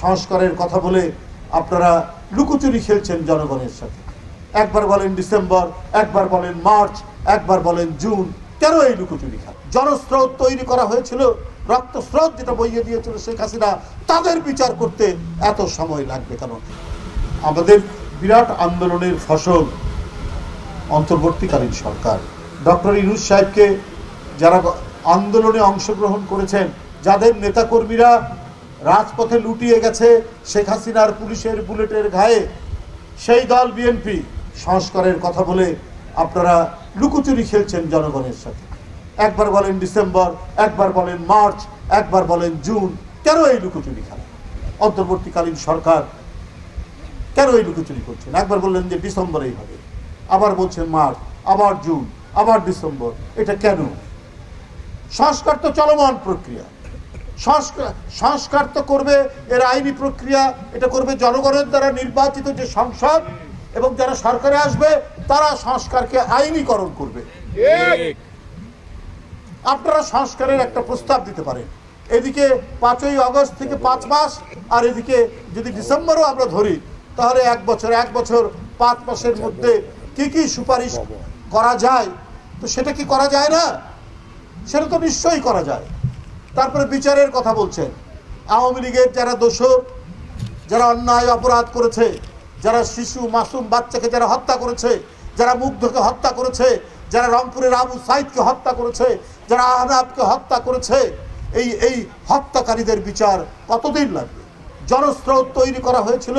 সংস্কারের কথা বলে আপনারা লুকোচুরি খেলছেন জনগণের সাথে। একবার বলেন ডিসেম্বর, একবার বলেন মার্চ, একবার বলেন জুন। কেন এই লুকোচুরি খেলা? জনস্রোত তৈরি করা হয়েছিল, রক্তস্রোত যেটা বইয়ে দিয়েছিল শেখ হাসিনা, তাদের বিচার করতে এত সময় লাগবে কেন? আমাদের বিরাট আন্দোলনের ফসল অন্তর্বর্তীকালীন সরকার। ডক্টর ইউনূস সাহেবকে যারা আন্দোলনে অংশগ্রহণ করেছেন, যাদের নেতাকর্মীরা রাজপথে লুটিয়ে গেছে শেখ হাসিনার পুলিশের বুলেটের ঘায়ে, সেই দল বিএনপি সংস্কারের কথা বলে আপনারা লুকোচুরি খেলছেন জনগণের সাথে। একবার বলেন ডিসেম্বর, একবার বলেন মার্চ, একবার বলেন জুন। কেন এই লুকোচুরি খেলা? অন্তর্বর্তীকালীন সরকার কেন এই লুকোচুরি করছেন? একবার বললেন যে ডিসেম্বরেই হবে, আবার বলছেন মার্চ, আবার জুন, আবার ডিসেম্বর। এটা কেন? সংস্কার তো চলমান প্রক্রিয়া। সংস্কার তো করবে, এর আইনি প্রক্রিয়া, এটা করবে জনগণের দ্বারা নির্বাচিত যে সংসদ, এবং যারা সরকারে আসবে তারা সংস্কারকে আইনীকরণ করবে। আপনারা সংস্কারের একটা প্রস্তাব দিতে পারেন। এদিকে 5ই আগস্ট থেকে 5 মাস, আর এদিকে যদি ডিসেম্বরও আমরা ধরি, তাহলে 1 বছর 5 মাসের মধ্যে কি কি সুপারিশ করা যায়, তো সেটা কি করা যায় না? সেটা তো নিশ্চয়ই করা যায়। তারপরে বিচারের কথা বলছেন। আওয়ামী লীগের যারা দোষর, যারা অন্যায় অপরাধ করেছে, যারা শিশু মাসুম বাচ্চাকে যারা হত্যা করেছে, যারা মুগ্ধকে হত্যা করেছে, যারা রংপুরের আবু সাইদকে হত্যা করেছে, যারা আহনাবকে হত্যা করেছে, এই হত্যাকারীদের বিচার কতদিন লাগবে? জনস্রোত তৈরি করা হয়েছিল,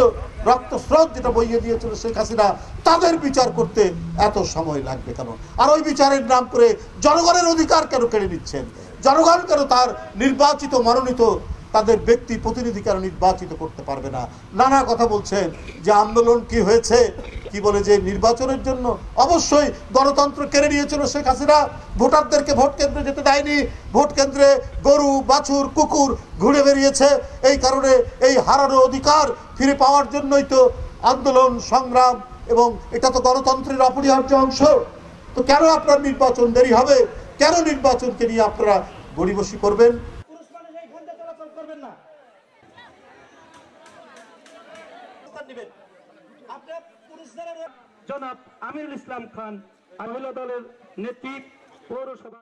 রক্তস্রোত যেটা বইয়ে দিয়েছিল শেখ হাসিনা, তাদের বিচার করতে এত সময় লাগবে কেন? আর ওই বিচারের নাম করে জনগণের অধিকার কেন কেড়ে নিচ্ছেন? জনগণ কেন তার নির্বাচিত মনোনীত তাদের ব্যক্তি প্রতিনিধি কেন নির্বাচিত করতে পারবে না? নানা কথা বলছেন যে আন্দোলন কি হয়েছে, কি বলে যে নির্বাচনের জন্য। অবশ্যই গণতন্ত্র কেড়ে নিয়েছিল শেখ হাসিনা, ভোটারদেরকে ভোট কেন্দ্রে যেতে দেয়নি, ভোট কেন্দ্রে গরু বাছুর কুকুর ঘুরে বেরিয়েছে। এই কারণে এই হারানো অধিকার ফিরে পাওয়ার জন্যই তো আন্দোলন সংগ্রাম, এবং এটা তো গণতন্ত্রের অপরিহার্য অংশ। তো কেন আপনার নির্বাচন দেরি হবে? কেন নির্বাচনকে নিয়ে আপনারা গড়িবসি করবেন? জনাব আমিরুল ইসলাম খান মহিলা দলের নেত্রী পৌরসভা